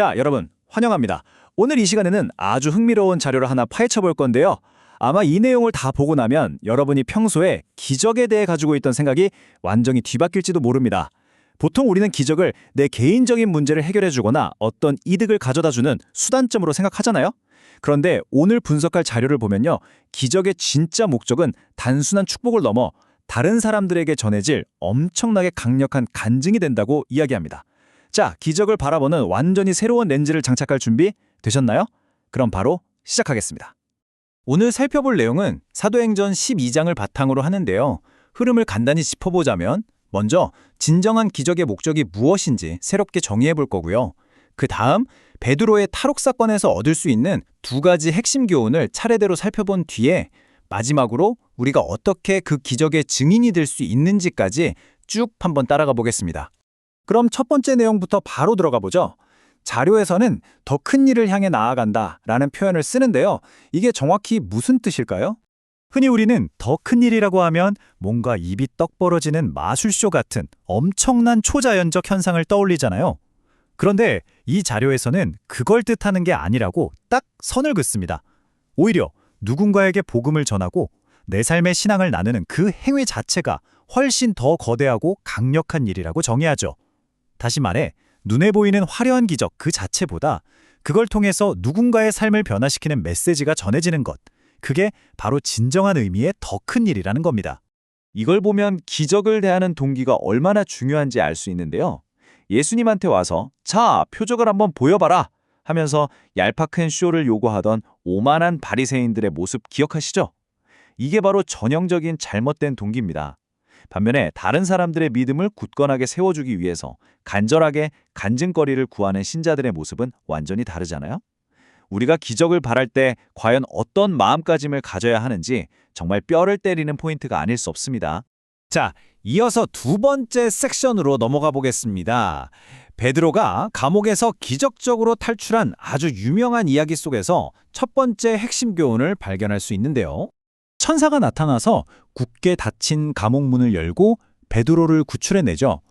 자, 여러분, 환영합니다. 오늘 이 시간에는 아주 흥미로운 자료를 하나 파헤쳐 볼 건데요. 아마 이 내용을 다 보고 나면 여러분이 평소에 기적에 대해 가지고 있던 생각이 완전히 뒤바뀔지도 모릅니다. 보통 우리는 기적을 내 개인적인 문제를 해결해 주거나 어떤 이득을 가져다 주는 수단점으로 생각하잖아요. 그런데 오늘 분석할 자료를 보면요. 기적의 진짜 목적은 단순한 축복을 넘어 다른 사람들에게 전해질 엄청나게 강력한 간증이 된다고 이야기합니다. 자, 기적을 바라보는 완전히 새로운 렌즈를 장착할 준비 되셨나요? 그럼 바로 시작하겠습니다. 오늘 살펴볼 내용은 사도행전 12장을 바탕으로 하는데요. 흐름을 간단히 짚어보자면 먼저 진정한 기적의 목적이 무엇인지 새롭게 정의해 볼 거고요. 그 다음 베드로의 탈옥 사건에서 얻을 수 있는 두 가지 핵심 교훈을 차례대로 살펴본 뒤에 마지막으로 우리가 어떻게 그 기적의 증인이 될 수 있는지까지 쭉 한번 따라가 보겠습니다. 그럼 첫 번째 내용부터 바로 들어가 보죠. 자료에서는 더 큰 일을 향해 나아간다 라는 표현을 쓰는데요. 이게 정확히 무슨 뜻일까요? 흔히 우리는 더 큰 일이라고 하면 뭔가 입이 떡 벌어지는 마술쇼 같은 엄청난 초자연적 현상을 떠올리잖아요. 그런데 이 자료에서는 그걸 뜻하는 게 아니라고 딱 선을 긋습니다. 오히려 누군가에게 복음을 전하고 내 삶의 신앙을 나누는 그 행위 자체가 훨씬 더 거대하고 강력한 일이라고 정의하죠. 다시 말해 눈에 보이는 화려한 기적 그 자체보다 그걸 통해서 누군가의 삶을 변화시키는 메시지가 전해지는 것, 그게 바로 진정한 의미의 더 큰 일이라는 겁니다. 이걸 보면 기적을 대하는 동기가 얼마나 중요한지 알 수 있는데요. 예수님한테 와서 자, 표적을 한번 보여봐라 하면서 얄팍한 쇼를 요구하던 오만한 바리새인들의 모습 기억하시죠? 이게 바로 전형적인 잘못된 동기입니다. 반면에 다른 사람들의 믿음을 굳건하게 세워주기 위해서 간절하게 간증거리를 구하는 신자들의 모습은 완전히 다르잖아요. 우리가 기적을 바랄 때 과연 어떤 마음가짐을 가져야 하는지 정말 뼈를 때리는 포인트가 아닐 수 없습니다. 자, 이어서 두 번째 섹션으로 넘어가 보겠습니다. 베드로가 감옥에서 기적적으로 탈출한 아주 유명한 이야기 속에서 첫 번째 핵심 교훈을 발견할 수 있는데요. 천사가 나타나서 굳게 닫힌 감옥 문을 열고 베드로를 구출해내죠.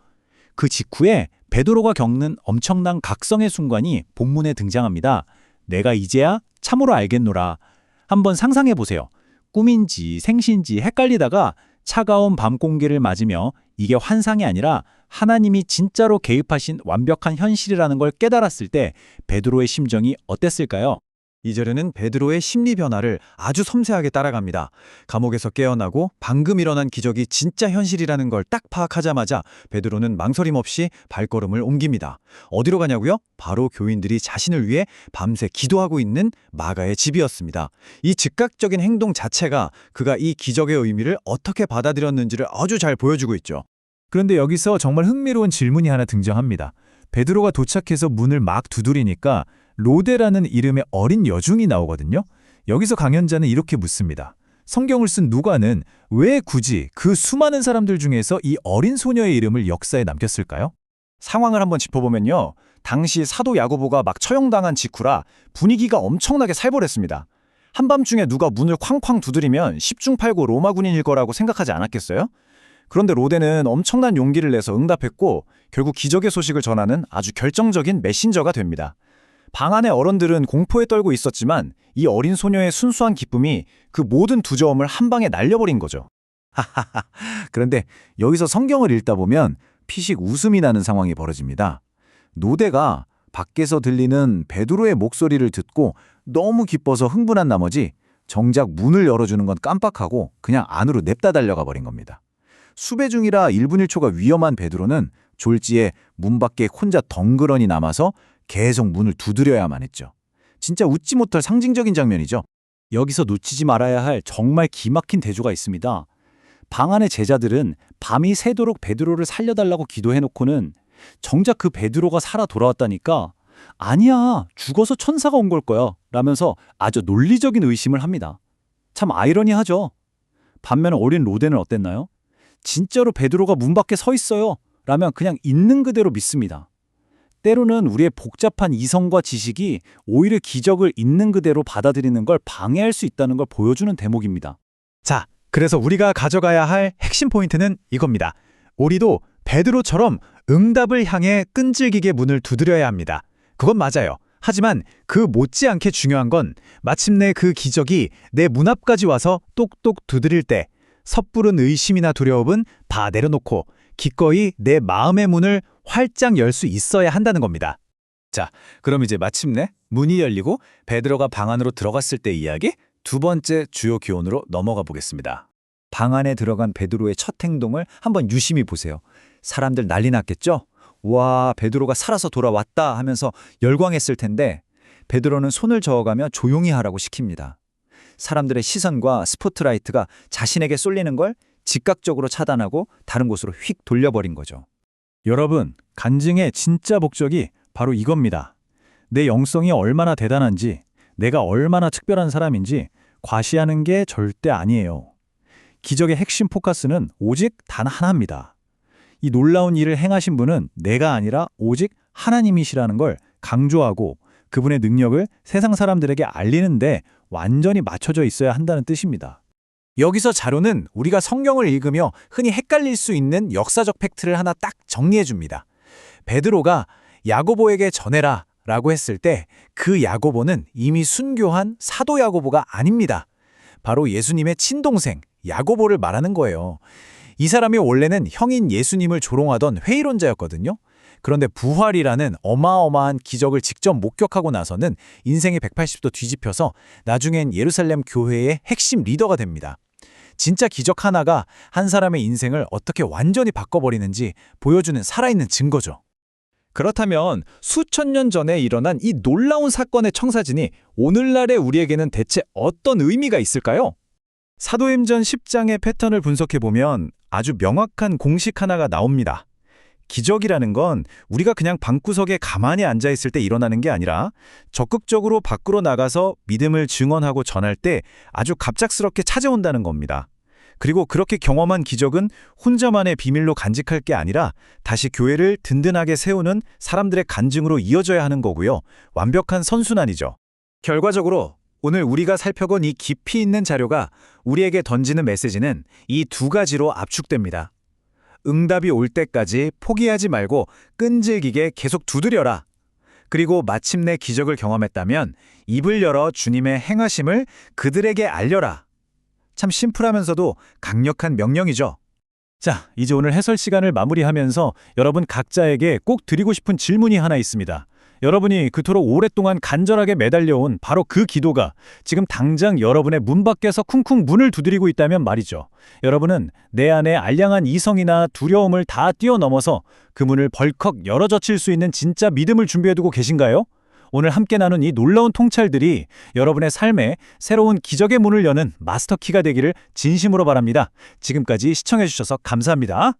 그 직후에 베드로가 겪는 엄청난 각성의 순간이 본문에 등장합니다. 내가 이제야 참으로 알겠노라. 한번 상상해 보세요. 꿈인지 생신지 헷갈리다가 차가운 밤 공기를 맞으며 이게 환상이 아니라 하나님이 진짜로 개입하신 완벽한 현실이라는 걸 깨달았을 때 베드로의 심정이 어땠을까요? 이 절에는 베드로의 심리 변화를 아주 섬세하게 따라갑니다. 감옥에서 깨어나고 방금 일어난 기적이 진짜 현실이라는 걸 딱 파악하자마자 베드로는 망설임 없이 발걸음을 옮깁니다. 어디로 가냐고요? 바로 교인들이 자신을 위해 밤새 기도하고 있는 마가의 집이었습니다. 이 즉각적인 행동 자체가 그가 이 기적의 의미를 어떻게 받아들였는지를 아주 잘 보여주고 있죠. 그런데 여기서 정말 흥미로운 질문이 하나 등장합니다. 베드로가 도착해서 문을 막 두드리니까 로데라는 이름의 어린 여중이 나오거든요. 여기서 강연자는 이렇게 묻습니다. 성경을 쓴 누가는 왜 굳이 그 수많은 사람들 중에서 이 어린 소녀의 이름을 역사에 남겼을까요? 상황을 한번 짚어보면요. 당시 사도 야고보가 막 처형당한 직후라 분위기가 엄청나게 살벌했습니다. 한밤중에 누가 문을 쾅쾅 두드리면 10중8구 로마 군인일 거라고 생각하지 않았겠어요? 그런데 로데는 엄청난 용기를 내서 응답했고 결국 기적의 소식을 전하는 아주 결정적인 메신저가 됩니다. 방 안의 어른들은 공포에 떨고 있었지만 이 어린 소녀의 순수한 기쁨이 그 모든 두려움을 한 방에 날려버린 거죠. 하하하. 그런데 여기서 성경을 읽다 보면 피식 웃음이 나는 상황이 벌어집니다. 로데가 밖에서 들리는 베드로의 목소리를 듣고 너무 기뻐서 흥분한 나머지 정작 문을 열어주는 건 깜빡하고 그냥 안으로 냅다 달려가 버린 겁니다. 수배 중이라 1분 1초가 위험한 베드로는 졸지에 문 밖에 혼자 덩그러니 남아서 계속 문을 두드려야만 했죠. 진짜 웃지 못할 상징적인 장면이죠. 여기서 놓치지 말아야 할 정말 기막힌 대조가 있습니다. 방 안의 제자들은 밤이 새도록 베드로를 살려달라고 기도해놓고는 정작 그 베드로가 살아 돌아왔다니까 아니야, 죽어서 천사가 온 걸 거야 라면서 아주 논리적인 의심을 합니다. 참 아이러니하죠. 반면 어린 로데는 어땠나요? 진짜로 베드로가 문 밖에 서 있어요 라면 그냥 있는 그대로 믿습니다. 때로는 우리의 복잡한 이성과 지식이 오히려 기적을 있는 그대로 받아들이는 걸 방해할 수 있다는 걸 보여주는 대목입니다. 자, 그래서 우리가 가져가야 할 핵심 포인트는 이겁니다. 우리도 베드로처럼 응답을 향해 끈질기게 문을 두드려야 합니다. 그건 맞아요. 하지만 그 못지않게 중요한 건 마침내 그 기적이 내 문 앞까지 와서 똑똑 두드릴 때 섣부른 의심이나 두려움은 다 내려놓고 기꺼이 내 마음의 문을 활짝 열 수 있어야 한다는 겁니다. 자, 그럼 이제 마침내 문이 열리고 베드로가 방 안으로 들어갔을 때 이야기 두 번째 주요 교훈으로 넘어가 보겠습니다. 방 안에 들어간 베드로의 첫 행동을 한번 유심히 보세요. 사람들 난리 났겠죠? 와, 베드로가 살아서 돌아왔다 하면서 열광했을 텐데 베드로는 손을 저어가며 조용히 하라고 시킵니다. 사람들의 시선과 스포트라이트가 자신에게 쏠리는 걸 즉각적으로 차단하고 다른 곳으로 휙 돌려버린 거죠. 여러분, 간증의 진짜 목적이 바로 이겁니다. 내 영성이 얼마나 대단한지, 내가 얼마나 특별한 사람인지 과시하는 게 절대 아니에요. 기적의 핵심 포커스는 오직 단 하나입니다. 이 놀라운 일을 행하신 분은 내가 아니라 오직 하나님이시라는 걸 강조하고 그분의 능력을 세상 사람들에게 알리는데 완전히 맞춰져 있어야 한다는 뜻입니다. 여기서 자료는 우리가 성경을 읽으며 흔히 헷갈릴 수 있는 역사적 팩트를 하나 딱 정리해 줍니다. 베드로가 야고보에게 전해라 라고 했을 때 그 야고보는 이미 순교한 사도 야고보가 아닙니다. 바로 예수님의 친동생 야고보를 말하는 거예요. 이 사람이 원래는 형인 예수님을 조롱하던 회의론자였거든요. 그런데 부활이라는 어마어마한 기적을 직접 목격하고 나서는 인생이 180도 뒤집혀서 나중엔 예루살렘 교회의 핵심 리더가 됩니다. 진짜 기적 하나가 한 사람의 인생을 어떻게 완전히 바꿔버리는지 보여주는 살아있는 증거죠. 그렇다면 수천 년 전에 일어난 이 놀라운 사건의 청사진이 오늘날의 우리에게는 대체 어떤 의미가 있을까요? 사도행전 10장의 패턴을 분석해보면 아주 명확한 공식 하나가 나옵니다. 기적이라는 건 우리가 그냥 방구석에 가만히 앉아있을 때 일어나는 게 아니라 적극적으로 밖으로 나가서 믿음을 증언하고 전할 때 아주 갑작스럽게 찾아온다는 겁니다. 그리고 그렇게 경험한 기적은 혼자만의 비밀로 간직할 게 아니라 다시 교회를 든든하게 세우는 사람들의 간증으로 이어져야 하는 거고요. 완벽한 선순환이죠. 결과적으로 오늘 우리가 살펴본 이 깊이 있는 자료가 우리에게 던지는 메시지는 이 두 가지로 압축됩니다. 응답이 올 때까지 포기하지 말고 끈질기게 계속 두드려라. 그리고 마침내 기적을 경험했다면 입을 열어 주님의 행하심을 그들에게 알려라. 참 심플하면서도 강력한 명령이죠. 자, 이제 오늘 해설 시간을 마무리하면서 여러분 각자에게 꼭 드리고 싶은 질문이 하나 있습니다. 여러분이 그토록 오랫동안 간절하게 매달려온 바로 그 기도가 지금 당장 여러분의 문 밖에서 쿵쿵 문을 두드리고 있다면 말이죠. 여러분은 내 안에 알량한 이성이나 두려움을 다 뛰어넘어서 그 문을 벌컥 열어젖힐 수 있는 진짜 믿음을 준비해두고 계신가요? 오늘 함께 나눈 이 놀라운 통찰들이 여러분의 삶에 새로운 기적의 문을 여는 마스터키가 되기를 진심으로 바랍니다. 지금까지 시청해주셔서 감사합니다.